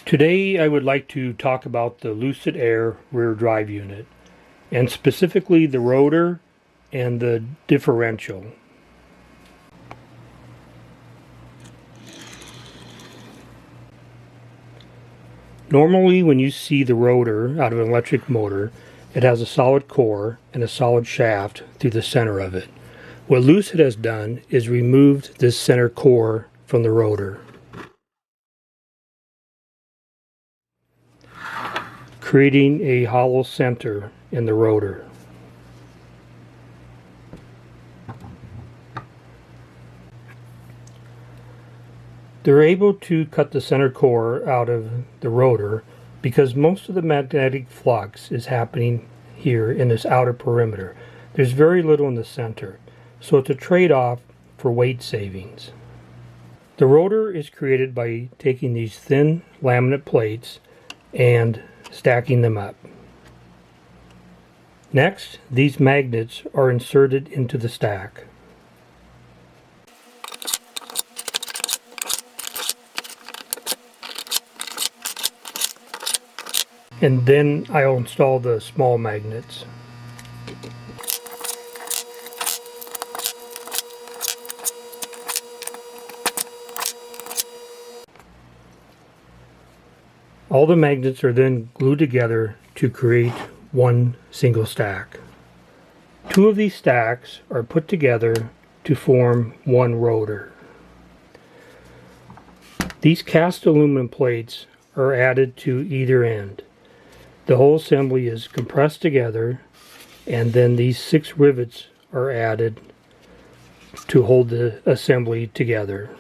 Today I would like to talk about the Lucid Air rear drive unit, and specifically the rotor and the differential. Normally when you see the rotor out of an electric motor, it has a solid core and a solid shaft through the center of it. What Lucid has done is removed this center core from the rotor, creating a hollow center in the rotor. They're able to cut the center core out of the rotor because most of the magnetic flux is happening here in this outer perimeter. There's very little in the center, so it's a trade-off for weight savings. The rotor is created by taking these thin laminate plates and stacking them up. Next, these magnets are inserted into the stack. And then I'll install the small magnets. All the magnets are then glued together to create one single stack. Two of these stacks are put together to form one rotor. These cast aluminum plates are added to either end. The whole assembly is compressed together, and then these 6 rivets are added to hold the assembly together.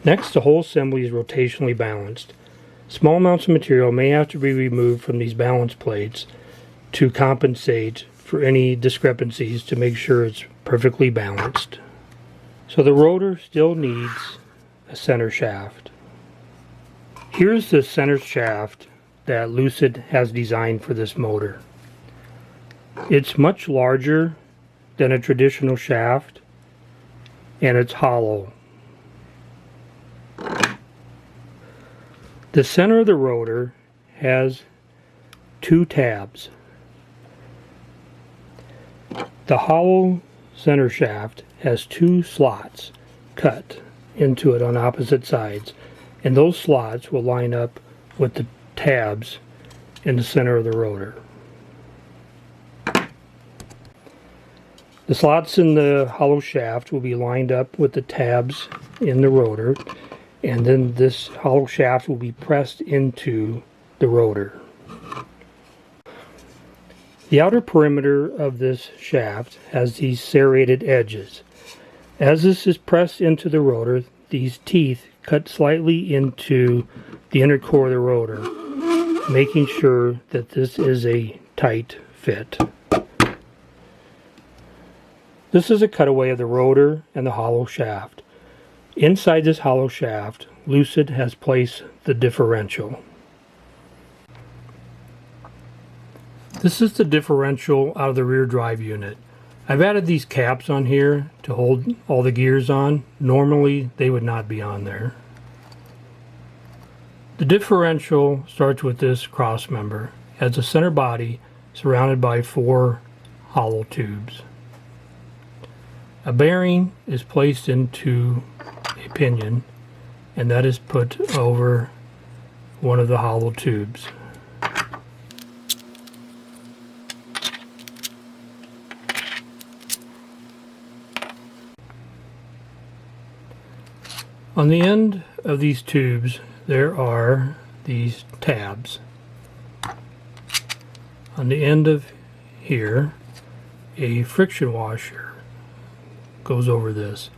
Next, the whole assembly is rotationally balanced. Small amounts of material may have to be removed from these balance plates to compensate for any discrepancies to make sure it's perfectly balanced. So the rotor still needs a center shaft. Here's the center shaft that Lucid has designed for this motor. It's much larger than a traditional shaft, and it's hollow. The center of the rotor has 2 tabs. The hollow center shaft has 2 slots cut into it on opposite sides, and those slots will line up with the tabs in the center of the rotor. The slots in the hollow shaft will be lined up with the tabs in the rotor, and then this hollow shaft will be pressed into the rotor. The outer perimeter of this shaft has these serrated edges. As this is pressed into the rotor, these teeth cut slightly into the inner core of the rotor, making sure that this is a tight fit. This is a cutaway of the rotor and the hollow shaft. Inside this hollow shaft, Lucid has placed the differential. This is the differential out of the rear drive unit. I've added these caps on here to hold all the gears on. Normally they would not be on there. The differential starts with this cross member. It has a center body surrounded by 4 hollow tubes. A bearing is placed into a pinion, and that is put over one of the hollow tubes. On the end of these tubes there are these tabs. On the end of here, a friction washer goes over this,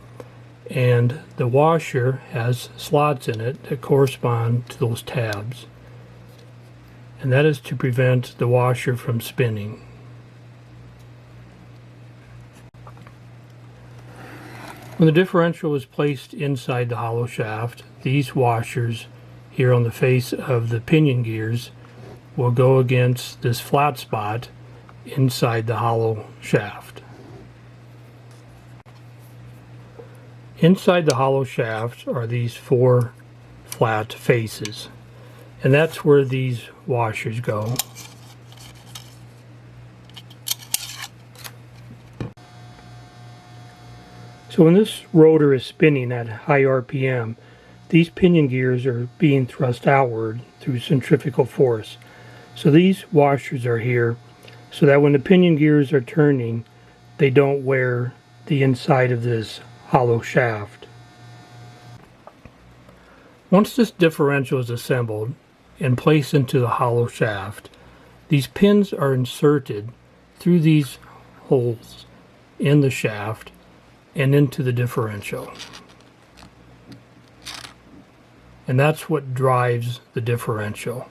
and the washer has slots in it that correspond to those tabs, and that is to prevent the washer from spinning. When the differential is placed inside the hollow shaft, these washers here on the face of the pinion gears will go against this flat spot inside the hollow shaft. Inside the hollow shaft are these 4 flat faces, and that's where these washers go. So when this rotor is spinning at high RPM, these pinion gears are being thrust outward through centrifugal force. So these washers are here so that when the pinion gears are turning, they don't wear the inside of this hollow shaft. Once this differential is assembled and placed into the hollow shaft, these pins are inserted through these holes in the shaft and into the differential. And that's what drives the differential.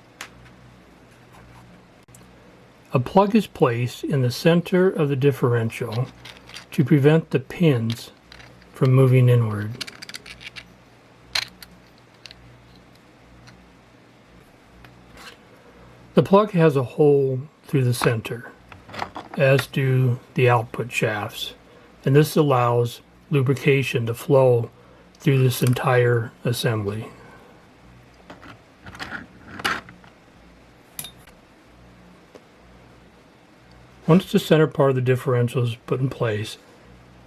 A plug is placed in the center of the differential to prevent the pins from moving inward. The plug has a hole through the center, as do the output shafts, and this allows lubrication to flow through this entire assembly. Once the center part of the differential is put in place,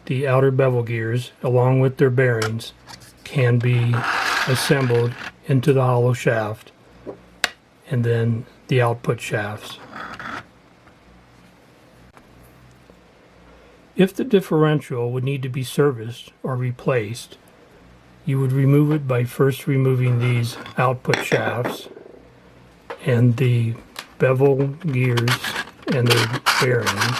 the outer bevel gears, along with their bearings, can be assembled into the hollow shaft, and then the output shafts. If the differential would need to be serviced or replaced, you would remove it by first removing these output shafts and the bevel gears and their bearings.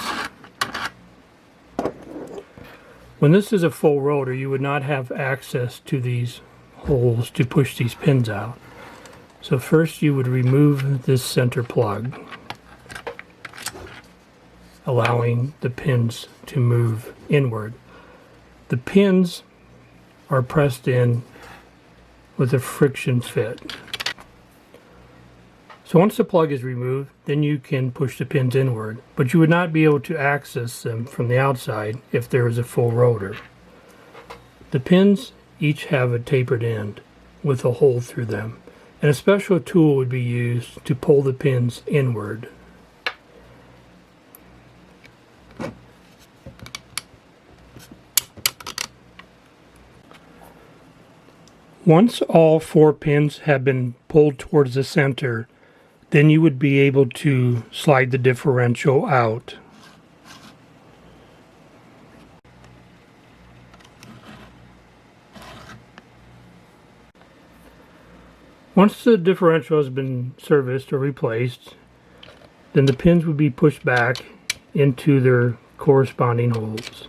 When this is a full rotor, you would not have access to these holes to push these pins out. So first you would remove this center plug, allowing the pins to move inward. The pins are pressed in with a friction fit. So once the plug is removed, then you can push the pins inward, but you would not be able to access them from the outside if there is a full rotor. The pins each have a tapered end with a hole through them, and a special tool would be used to pull the pins inward. Once all 4 pins have been pulled towards the center, then you would be able to slide the differential out. Once the differential has been serviced or replaced, then the pins would be pushed back into their corresponding holes.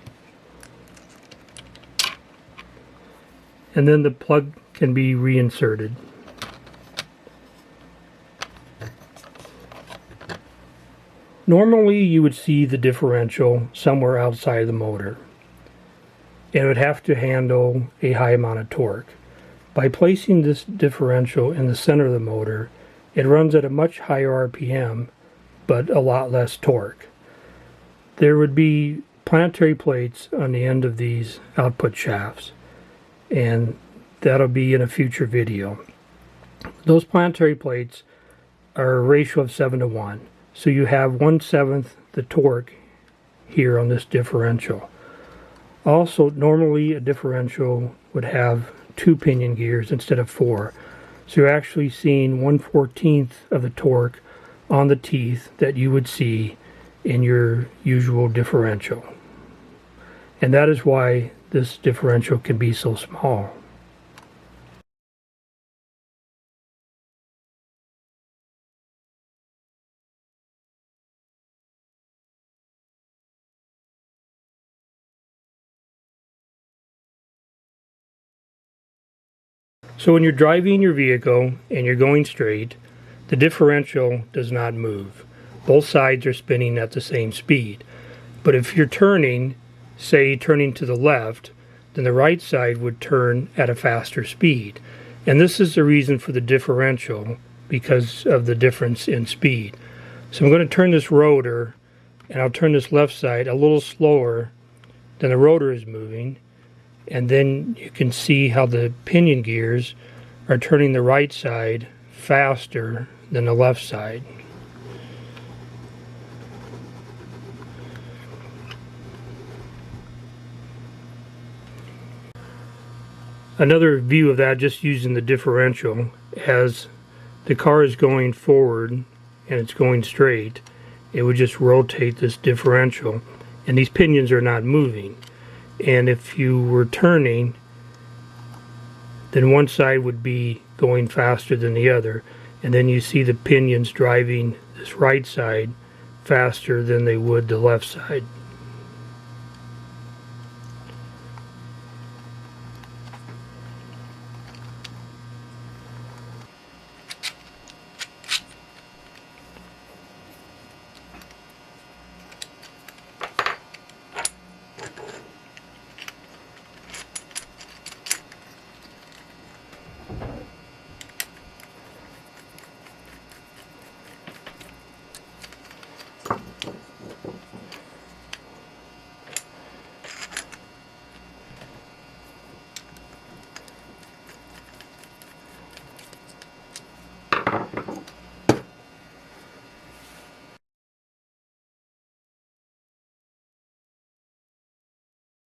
And then the plug can be reinserted. Normally you would see the differential somewhere outside the motor, and it would have to handle a high amount of torque. By placing this differential in the center of the motor, it runs at a much higher RPM, but a lot less torque. There would be planetary plates on the end of these output shafts, and that'll be in a future video. Those planetary plates are a ratio of 7:1. So you have 1/7 the torque here on this differential. Also, normally a differential would have 2 pinion gears instead of 4. So you're actually seeing 1/14 of the torque on the teeth that you would see in your usual differential. And that is why this differential can be so small. So when you're driving your vehicle and you're going straight, the differential does not move. Both sides are spinning at the same speed. But if you're turning, say turning to the left, then the right side would turn at a faster speed. And this is the reason for the differential, because of the difference in speed. So I'm going to turn this rotor and I'll turn this left side a little slower than the rotor is moving, and then you can see how the pinion gears are turning the right side faster than the left side. Another view of that, just using the differential, as the car is going forward and it's going straight, it would just rotate this differential, and these pinions are not moving. And if you were turning, then one side would be going faster than the other, and then you see the pinions driving this right side faster than they would the left side.